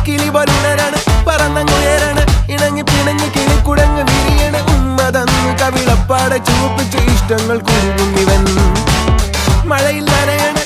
കിളി പോലുണരാണ് പറന്നങ്ങുയരാണ് ഇണങ്ങി പിണങ്ങി കിളിക്കുടങ്ങ് വിരിയണ് ഉമ്മ തന്നു കവിളപ്പാടെ ചുവപ്പിച്ച് ഇഷ്ടങ്ങൾ കുരുങ്ങും ഇവൻ മഴയിൽ നനയാണ്